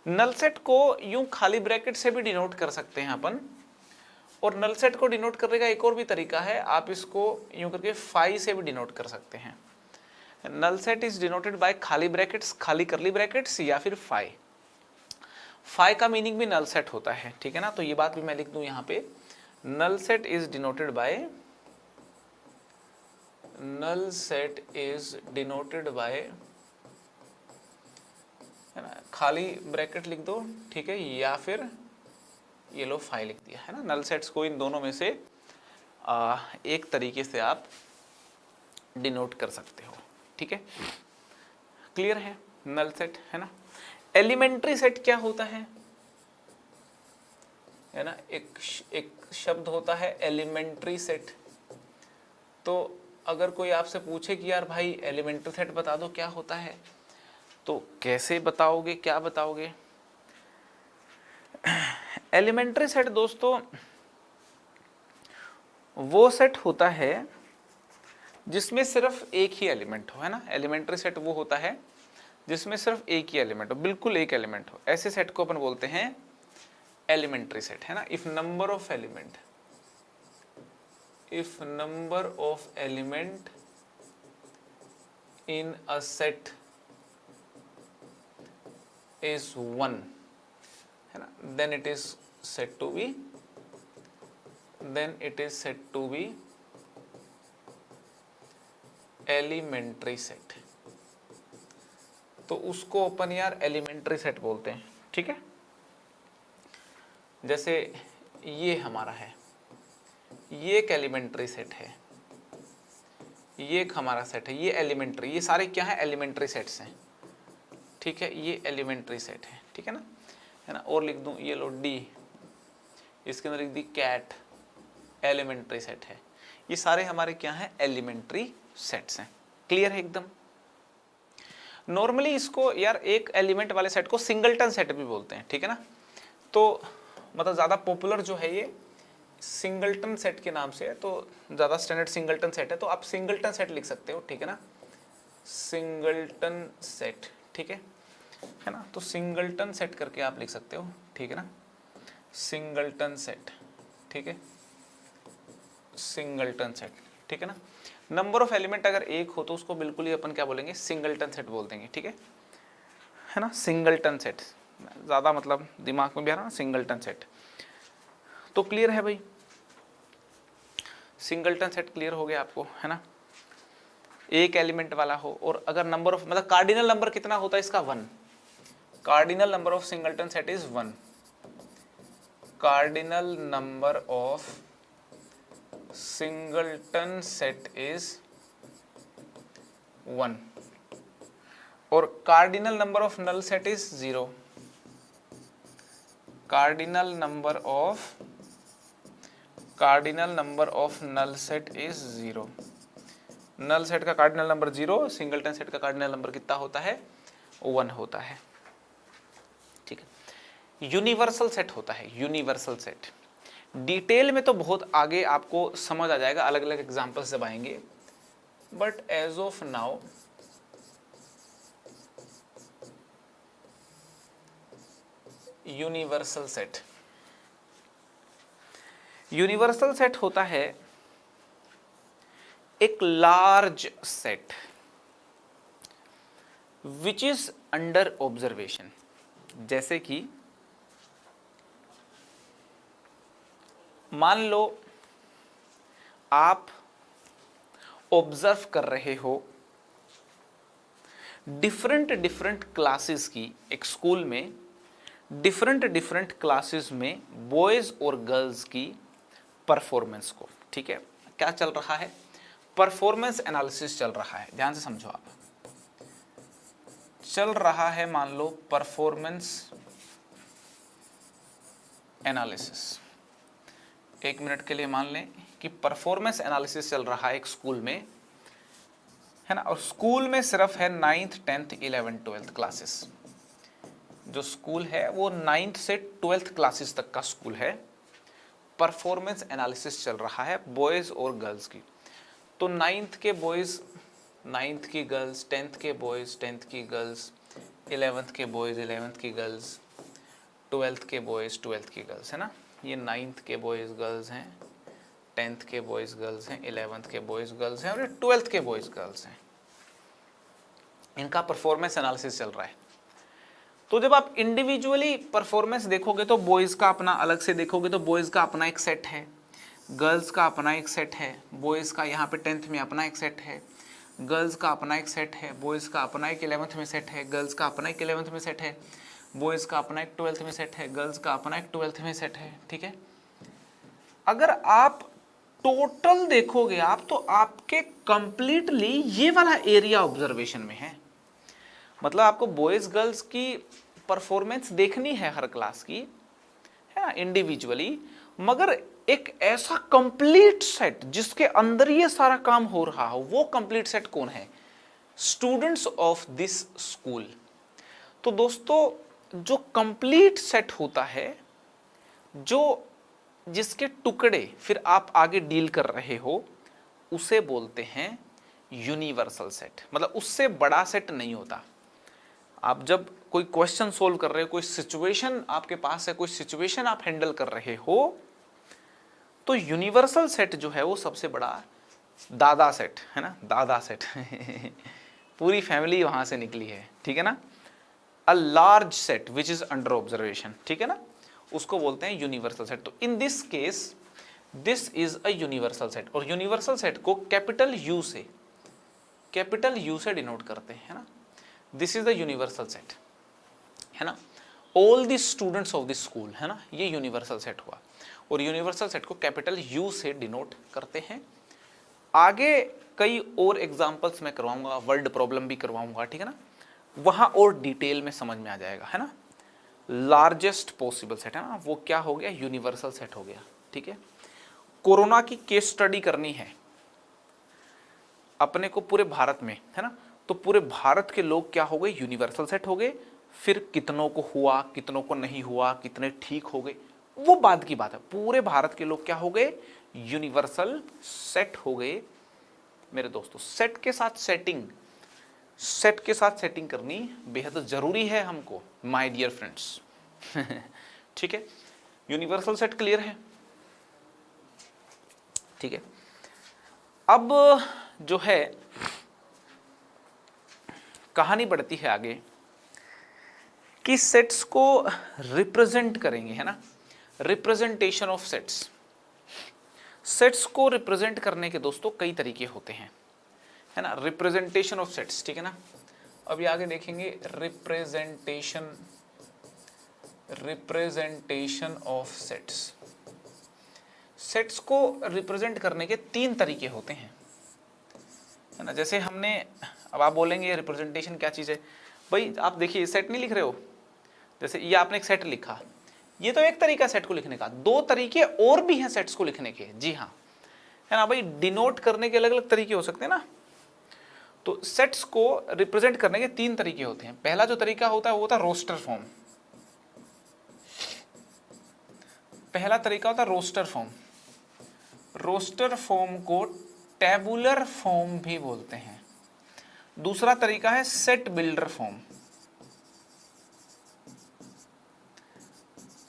B: नल सेट को यूं खाली ब्रैकेट से भी डिनोट कर सकते हैं अपन, और नल सेट को डिनोट करने का एक और भी तरीका है, आप इसको यूं करके फाई से भी डिनोट कर सकते हैं। Null set is denoted by खाली ब्रैकेट्स, खाली करली ब्रैकेट्स, या फिर फाई। फाई का मीनिंग भी नल सेट होता है, ठीक है ना। तो ये बात भी मैं लिख दूं यहाँ पे, null set is denoted by है ना, खाली ब्रैकेट लिख दो, ठीक है, या फिर ये लो फाई लिख दिया, है ना। नल सेट्स को इन दोनों में से एक तरीके से आप डिनोट कर सकते हो, ठीक है। क्लियर है नल सेट, है ना। एलिमेंट्री सेट क्या होता है ना, एक शब्द होता है एलिमेंट्री सेट। तो अगर कोई आपसे पूछे कि यार भाई एलिमेंट्री सेट बता दो क्या होता है, तो कैसे बताओगे, क्या बताओगे। एलिमेंट्री सेट दोस्तों वो सेट होता है जिसमें सिर्फ एक ही एलिमेंट हो, है ना। एलिमेंट्री सेट वो होता है जिसमें सिर्फ एक ही एलिमेंट हो, बिल्कुल एक एलिमेंट हो, ऐसे सेट को अपन बोलते हैं एलिमेंट्री सेट, है ना। If number of element in a set is 1, है ना, then it is said to be elementary set। तो उसको अपन यार एलिमेंट्री सेट बोलते हैं, ठीक है। जैसे ये हमारा है, ये एक एलिमेंट्री सेट है, ये एक हमारा सेट है, ये एलिमेंट्री, ये सारे क्या है, एलिमेंट्री सेट्स हैं, ठीक है। ये एलिमेंट्री सेट है, ठीक है ना। और लिख दूं ये लो डी, इसके अंदर लिख दी कैट, एलिमेंट्री सेट है। ये सारे हमारे क्या हैं, एलिमेंट्री सेट्स हैं। क्लियर है एकदम। नॉर्मली इसको यार एक एलिमेंट वाले सेट को सिंगलटन सेट भी बोलते हैं, ठीक है ना। तो मतलब ज़्यादा पॉपुलर जो है ये सिंगलटन सेट के नाम से है, तो ज़्यादा स्टैंडर्ड सिंगलटन सेट है, तो आप सिंगलटन सेट लिख सकते हो, ठीक है ना, सिंगलटन सेट, ठीक है ना। तो सिंगलटन सेट करके आप लिख सकते हो, ठीक है ना, सिंगलटन सेट, ठीक है, सिंगलटन सेट, ठीक है ना। नंबर ऑफ एलिमेंट अगर एक हो तो उसको बिल्कुल ही अपन क्या बोलेंगे, सिंगलटन सेट बोल देंगे, ठीक है ना। सिंगलटन सेट ज़्यादा मतलब दिमाग में भी आ रहा ना, सिंगलटन सेट। तो क्लियर है भाई। सिंगलटन सेट क्लियर हो गया आपको, है ना, एक एलिमेंट वाला हो, और अगर नंबर ऑफ मतलब कार्डिनल नंबर कितना होता है इसका 1, cardinal number of singleton set is 1, cardinal number of singleton set is 1, और cardinal number of null set is 0, cardinal number of null set is 0, null set का कार्डिनल नंबर 0, सिंगलटन सेट का cardinal number कितना होता है, 1 होता है। ठीक है, यूनिवर्सल सेट होता है, यूनिवर्सल सेट डिटेल में तो बहुत आगे आपको समझ आ जाएगा, अलग अलग एग्जांपल्स जब आएंगे, but as of now universal set, universal set होता है एक large set which is under observation. जैसे कि मान लो आप ऑब्जर्व कर रहे हो डिफरेंट डिफरेंट क्लासेस की, एक स्कूल में डिफरेंट डिफरेंट क्लासेस में बॉयज और गर्ल्स की परफॉर्मेंस को। ठीक है, क्या चल रहा है, परफॉर्मेंस एनालिसिस चल रहा है, ध्यान से समझो आप, चल रहा है मान लो परफॉर्मेंस एनालिसिस। एक मिनट के लिए मान लें कि परफॉर्मेंस एनालिसिस चल रहा है एक स्कूल में, है ना, और स्कूल में सिर्फ है 9th 10th 11th 12th classes. जो स्कूल है वो 9th से 12th क्लासेस तक का स्कूल है, परफॉर्मेंस एनालिसिस चल रहा है बॉयज और गर्ल्स की। तो 9th के बॉयज 9th की गर्ल्स, 10th के बॉयज 10th की गर्ल्स, 11th के बॉयज 11th की गर्ल्स, 12th के बॉयज 12th की गर्ल्स, है ना, ये 9th के बॉयज गर्ल्स हैं, 10th के बॉयज गर्ल्स हैं, 11th के बॉयज गर्ल्स हैं, और ये 12th के बॉयज गर्ल्स हैं। इनका परफॉर्मेंस एनालिसिस चल रहा है। तो जब आप इंडिविजुअली परफॉर्मेंस देखोगे तो बॉयज का अपना अलग से देखोगे तो बॉयज का अपना एक सेट है, गर्ल्स का अपना एक सेट है, बॉयज का यहाँ पे 10th में अपना एक सेट है, गर्ल्स का अपना एक सेट है, बॉयज का अपना एक 11th में सेट है, गर्ल्स का अपना एक 11th में सेट है, बॉयज का अपना एक 12th में सेट है, गर्ल्स का अपना एक 12th में सेट है। ठीक है, अगर आप टोटल देखोगे आप तो आपके कंप्लीटली ये वाला एरिया ऑब्जर्वेशन में है। मतलब आपको बॉयज गर्ल्स की परफॉर्मेंस देखनी है हर क्लास की, है ना, इंडिविजुअली, मगर एक ऐसा कंप्लीट सेट जिसके अंदर ये सारा काम हो रहा हो, वो कंप्लीट सेट कौन है, स्टूडेंट्स ऑफ दिस स्कूल। तो दोस्तों जो कंप्लीट सेट होता है, जो जिसके टुकड़े फिर आप आगे डील कर रहे हो, उसे बोलते हैं यूनिवर्सल सेट। मतलब उससे बड़ा सेट नहीं होता। आप जब कोई क्वेश्चन सोल्व कर रहे हो, कोई सिचुएशन आपके पास है, कोई सिचुएशन आप हैंडल कर रहे हो, तो यूनिवर्सल सेट जो है वो सबसे बड़ा दादा सेट है ना, दादा सेट पूरी फैमिली वहां से निकली है। ठीक है ना, a large set which is under observation, ठीक है ना, उसको बोलते हैं यूनिवर्सल सेट। तो in this case this is a universal set, और यूनिवर्सल सेट को कैपिटल यू से डिनोट करते हैं, है ना। This is the universal set, है ना, all the students of this school, है ना, ये यूनिवर्सल सेट हुआ। और यूनिवर्सल सेट को कैपिटल यू से डिनोट करते हैं। आगे कई और एग्जांपल्स मैं करवाऊंगा, वर्ड प्रॉब्लम भी करवाऊंगा, ठीक है ना, वहां और डिटेल में समझ में आ जाएगा, है ना। लार्जेस्ट पॉसिबल सेट है ना, वो क्या हो गया, यूनिवर्सल सेट हो गया। ठीक है, कोरोना की केस स्टडी करनी है अपने को पूरे भारत में, है ना, तो पूरे भारत के लोग क्या हो गए, यूनिवर्सल सेट हो गए। फिर कितनों को हुआ, कितनों को नहीं हुआ, कितने ठीक हो गए, वो बाद की बात है। पूरे भारत के लोग क्या हो गए, यूनिवर्सल सेट हो गए। मेरे दोस्तों, सेट के साथ सेटिंग करनी बेहद जरूरी है हमको, माय डियर फ्रेंड्स। ठीक है, यूनिवर्सल सेट क्लियर है। ठीक है, अब जो है कहानी बढ़ती है आगे कि सेट्स को रिप्रेजेंट करेंगे, है ना, रिप्रेजेंटेशन ऑफ सेट्स। सेट्स को रिप्रेजेंट करने के दोस्तों कई तरीके होते हैं, है ना, रिप्रेजेंटेशन ऑफ सेट्स, ठीक है ना। अभी आगे देखेंगे रिप्रेजेंटेशन ऑफ सेट्स। सेट्स को रिप्रेजेंट करने के 3 तरीके होते हैं, है ना। जैसे हमने, अब आप बोलेंगे रिप्रेजेंटेशन क्या चीज़ है भाई, आप देखिए सेट नहीं लिख रहे हो, जैसे ये आपने एक सेट लिखा, ये तो एक तरीका सेट को लिखने का, 2 तरीके और भी हैं सेट्स को लिखने के, जी हाँ, है ना भाई, डिनोट करने के अलग अलग तरीके हो सकते हैं ना। तो सेट्स को रिप्रेजेंट करने के 3 तरीके होते हैं। पहला जो तरीका होता है वो होता है रोस्टर फॉर्म। पहला तरीका होता है रोस्टर फॉर्म। रोस्टर फॉर्म को टेबुलर फॉर्म भी बोलते हैं। दूसरा तरीका है set builder form.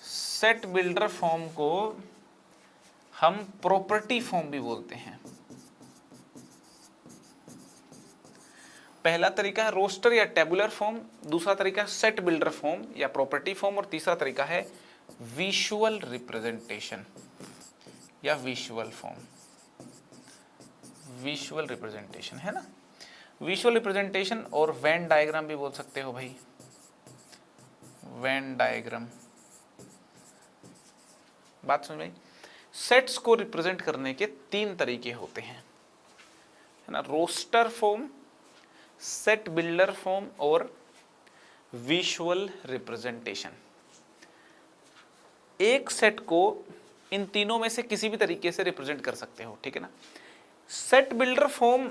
B: Set builder form को हम प्रॉपर्टी फॉर्म भी बोलते हैं। पहला तरीका है रोस्टर या टेबुलर फॉर्म, दूसरा तरीका है सेट बिल्डर फॉर्म या प्रॉपर्टी फॉर्म, और तीसरा तरीका है विजुअल रिप्रेजेंटेशन या विजुअल फॉर्म, विजुअल रिप्रेजेंटेशन, है ना। विजुअल रिप्रेजेंटेशन और वेन डायग्राम भी बोल सकते हो भाई, वेन डायग्राम। बात समझ में? सेट्स को रिप्रेजेंट करने के 3 तरीके होते हैं, है ना, roster form, set builder form और विजुअल रिप्रेजेंटेशन। एक सेट को इन तीनों में से किसी भी तरीके से रिप्रेजेंट कर सकते हो, ठीक है ना। सेट बिल्डर फॉर्म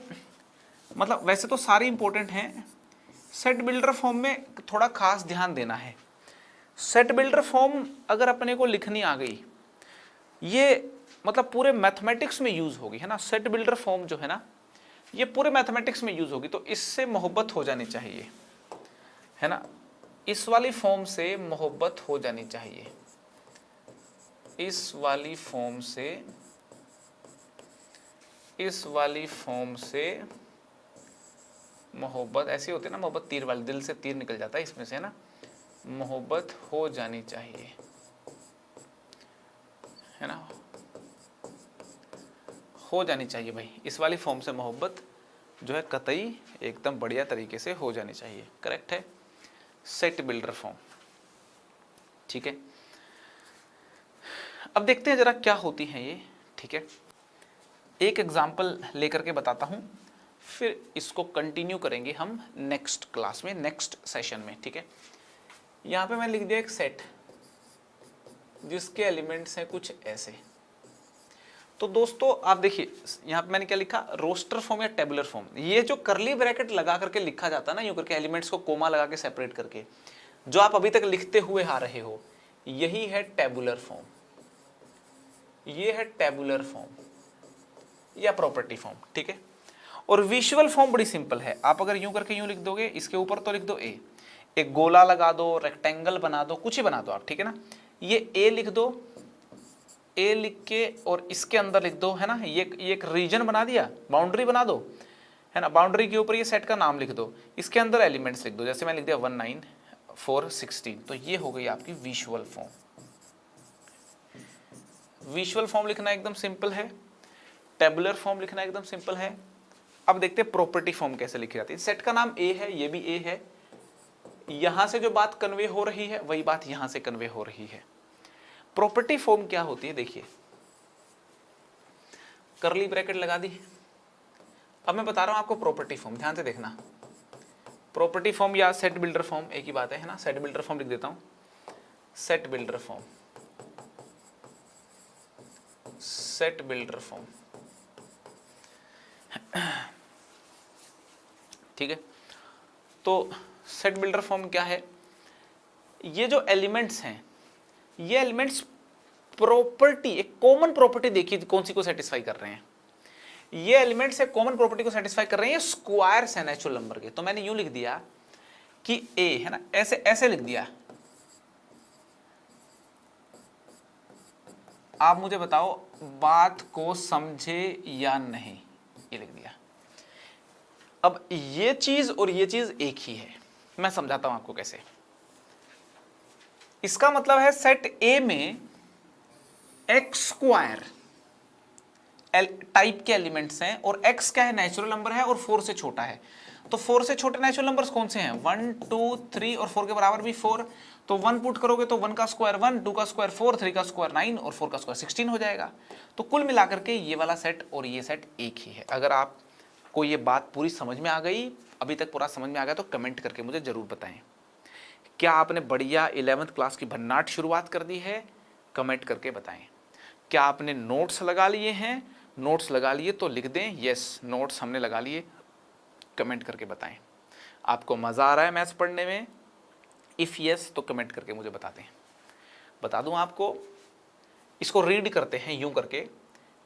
B: मतलब वैसे तो सारे इंपॉर्टेंट हैं, सेट बिल्डर फॉर्म में थोड़ा खास ध्यान देना है। सेट बिल्डर फॉर्म अगर अपने को लिखनी आ गई, ये मतलब पूरे मैथमेटिक्स में यूज होगी, है ना। सेट बिल्डर फॉर्म जो है ना, ये पूरे मैथमेटिक्स में यूज होगी, तो इससे मोहब्बत हो जानी चाहिए, है ना। इस वाली फॉर्म से मोहब्बत हो जानी चाहिए, इस वाली फॉर्म से मोहब्बत, ऐसी होती है ना मोहब्बत तीर वाली, दिल से तीर निकल जाता है इसमें से, है ना। मोहब्बत हो जानी चाहिए, है ना, हो जानी चाहिए भाई। इस वाली फॉर्म से मोहब्बत जो है कतई एकदम बढ़िया तरीके से हो जानी चाहिए, करेक्ट है। सेट बिल्डर फॉर्म, ठीक है। अब देखते हैं जरा क्या होती हैं ये, ठीक है। एक एग्जाम्पल लेकर के बताता हूं, फिर इसको कंटिन्यू करेंगे हम नेक्स्ट क्लास में, नेक्स्ट सेशन में, ठीक है। यहां पे मैंने लिख दिया एक सेट जिसके एलिमेंट्स हैं कुछ ऐसे। तो दोस्तों आप देखिए यहां पे मैंने क्या लिखा, रोस्टर फॉर्म या टेबुलर फॉर्म। ये जो करली ब्रैकेट लगा करके लिखा जाता है ना, यूं करके एलिमेंट्स को कोमा लगा के सेपरेट करके, जो आप अभी तक लिखते हुए आ रहे हो, यही है टेबुलर फॉर्म, ये है टेबुलर फॉर्म या प्रॉपर्टी फॉर्म, ठीक है। और विजुअल फॉर्म बड़ी सिंपल है, आप अगर यूं करके यूं लिख दोगे, इसके ऊपर तो लिख दो ए, एक गोला लगा दो, रेक्टेंगल बना दो, कुछ ही बना दो आप, ठीक है ना। ये ए लिख दो, ए लिख के और इसके अंदर लिख दो, है ना, ये एक रीजन बना दिया, बाउंड्री बना दो, है ना। बाउंड्री के ऊपर ये सेट का नाम लिख दो, इसके अंदर एलिमेंट्स लिख दो, जैसे मैं लिख दिया 1 9 4 16, तो ये हो गई आपकी विजुअल फॉर्म। विजुअल फॉर्म लिखना एकदम सिंपल है, टेबुलर फॉर्म लिखना एकदम सिंपल है। अब देखते हैं प्रॉपर्टी फॉर्म कैसे लिखी जाती है। सेट का नाम ए है, ये भी ए है, यहां से जो बात कन्वे हो रही है वही बात यहां से कन्वे हो रही है। प्रॉपर्टी फॉर्म क्या होती है, देखिए करली ब्रैकेट लगा दी। अब मैं बता रहा हूं आपको प्रॉपर्टी फॉर्म, ध्यान से देखना। प्रॉपर्टी फॉर्म या सेट बिल्डर फॉर्म एक ही बात है ना। सेट बिल्डर फॉर्म लिख देता हूं, set builder form, set builder form, ठीक है। तो सेट बिल्डर फॉर्म क्या है, ये जो एलिमेंट्स हैं, ये एलिमेंट्स प्रॉपर्टी, एक कॉमन प्रॉपर्टी देखिए कौन सी को सेटिस्फाई कर रहे हैं। ये एलिमेंट्स एक कॉमन प्रॉपर्टी को सेटिस्फाई कर रहे हैं, ये स्क्वायर्स हैं नेचुरल नंबर के। तो मैंने यूं लिख दिया कि ए, है ना, ऐसे ऐसे लिख दिया। आप मुझे बताओ बात को समझे या नहीं, ये लिख दिया। अब ये चीज और ये चीज एक ही है, मैं समझाता हूं आपको कैसे। इसका मतलब है सेट ए में एक्स स्क्वायर टाइप के एलिमेंट्स हैं और x क्या है, नेचुरल नंबर है और 4 से छोटा है। तो 4 से छोटे नेचुरल नंबर्स कौन से हैं, 1 2 3 और 4 के बराबर भी 4। तो 1 पुट करोगे तो 1 का स्क्वायर 1, 2 का स्क्वायर 4, 3 का स्क्वायर 9 और 4 का स्क्वायर 16 हो जाएगा। तो कुल मिलाकर के ये वाला सेट और ये सेट एक ही है। अगर आपको ये बात पूरी समझ में आ गई, अभी तक पूरा समझ में आ गया तो कमेंट करके मुझे जरूर बताएं। क्या आपने बढ़िया 11th क्लास की भन्नाट शुरुआत कर दी है, कमेंट करके बताएं। क्या आपने नोट्स लगा लिए हैं, नोट्स लगा लिए तो लिख दें यस नोट्स हमने लगा लिए, कमेंट करके बताएं। आपको मज़ा आ रहा है मैथ्स पढ़ने में, इफ़ यस तो कमेंट करके मुझे बता दें। बता दूं आपको, इसको रीड करते हैं यूं करके,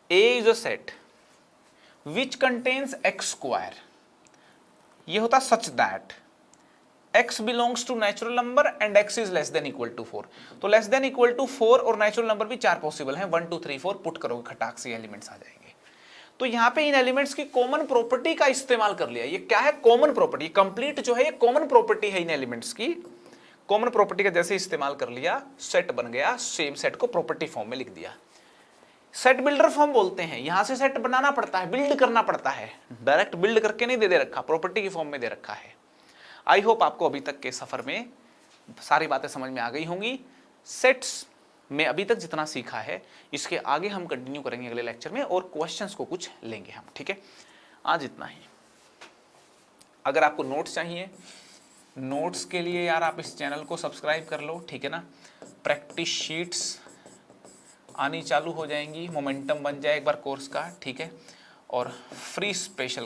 B: A is a set which contains x square, ये होता such that x belongs to natural number and x is less than equal to 4। तो लेस देन इक्वल टू 4 और नेचुरल नंबर भी 4 पॉसिबल हैं, 1 2 3 4 पुट करोगे खटाक से एलिमेंट्स आ जाएंगे। तो यहां पे इन एलिमेंट्स की कॉमन प्रॉपर्टी का इस्तेमाल कर लिया। ये क्या है, कॉमन प्रॉपर्टी, कंप्लीट जो है ये कॉमन प्रॉपर्टी है इन एलिमेंट्स की। कॉमन प्रॉपर्टी का जैसे इस्तेमाल कर लिया, सेट बन गया, सेम सेट को प्रॉपर्टी फॉर्म में लिख दिया। सेट बिल्डर फॉर्म बोलते हैं, यहां से सेट बनाना पड़ता है, बिल्ड करना पड़ता है, डायरेक्ट बिल्ड करके नहीं दे रखा, प्रॉपर्टी की फॉर्म में दे रखा है। आई होप आपको अभी तक के सफर में सारी बातें समझ में आ गई होंगी। सेट्स में अभी तक जितना सीखा है इसके आगे हम कंटिन्यू करेंगे अगले लेक्चर में और क्वेश्चंस को कुछ लेंगे हम, ठीक है। आज इतना ही। अगर आपको नोट्स चाहिए, नोट्स के लिए यार आप इस चैनल को सब्सक्राइब कर लो, ठीक है ना। प्रैक्टिस शीट्स आनी चालू हो जाएंगी, मोमेंटम बन जाए एक बार कोर्स का, ठीक है। और फ्री स्पेशल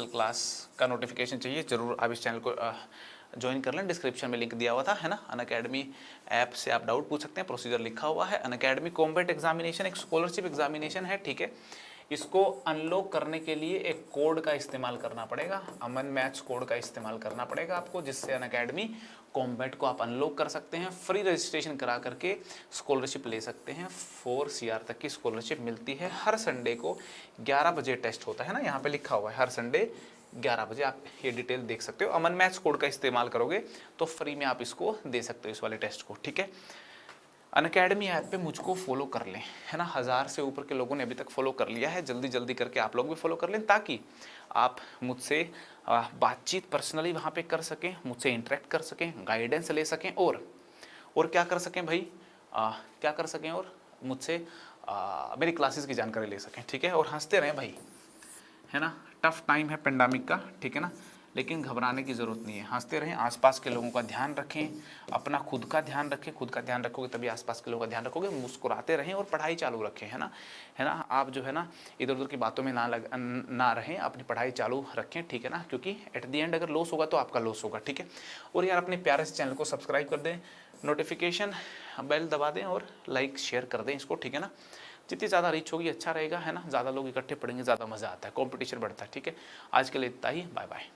B: क्लास का नोटिफिकेशन चाहिए, जरूर आप इस चैनल को ज्वाइन कर लें। डिस्क्रिप्शन में लिंक दिया हुआ था, है ना। अनअकैडमी ऐप से आप डाउट पूछ सकते हैं, प्रोसीजर लिखा हुआ है। अनअकैडमी कॉम्बैट एग्जामिनेशन एक स्कॉलरशिप एग्जामिनेशन है, ठीक है। इसको अनलॉक करने के लिए एक कोड का इस्तेमाल करना पड़ेगा, अमन मैथ्स कोड का इस्तेमाल करना पड़ेगा आपको, जिससे अनअकैडमी कॉम्बैट को आप अनलॉक कर सकते हैं। फ्री रजिस्ट्रेशन करा करके स्कॉलरशिप ले सकते हैं। 4 CR तक की स्कॉलरशिप मिलती है। हर संडे को 11 बजे टेस्ट होता है ना, यहाँ पे लिखा हुआ है हर संडे 11 बजे। आप ये डिटेल देख सकते हो। अमन मैथ्स कोड का इस्तेमाल करोगे तो फ्री में आप इसको दे सकते हो, इस वाले टेस्ट को, ठीक है। अनअकैडमी ऐप पे मुझको फॉलो कर लें, है ना। 1000 से ऊपर के लोगों ने अभी तक फॉलो कर लिया है। जल्दी जल्दी करके आप लोग भी फॉलो कर लें, ताकि आप मुझसे बातचीत पर्सनली वहाँ पे कर सकें, मुझसे इंटरेक्ट कर सकें, गाइडेंस ले सकें और क्या कर सकें भाई, क्या कर सकें और मुझसे मेरी क्लासेस की जानकारी ले सकें, ठीक है। और हंसते रहें भाई, है ना। टफ टाइम है पेंडेमिक का, ठीक है ना, लेकिन घबराने की ज़रूरत नहीं है। हंसते रहें, आसपास के लोगों का ध्यान रखें, अपना खुद का ध्यान रखें। खुद का ध्यान रखोगे तभी आसपास के लोगों का ध्यान रखोगे। मुस्कुराते रहें और पढ़ाई चालू रखें, है ना। आप जो है ना इधर उधर की बातों में ना रहें, अपनी पढ़ाई चालू रखें, ठीक है ना। क्योंकि एट दी एंड अगर लॉस होगा तो आपका लॉस होगा, ठीक है। और यार अपने प्यारे से चैनल को सब्सक्राइब कर दें, नोटिफिकेशन बेल दबा दें और लाइक शेयर कर दें इसको, ठीक है ना। जितनी ज़्यादा रीच होगी अच्छा रहेगा, है ना। ज़्यादा लोग इकट्ठे पढ़ेंगे, ज़्यादा मज़ा आता है, कॉम्पिटिशन बढ़ता है, ठीक है। आज के लिए इतना ही, बाय बाय।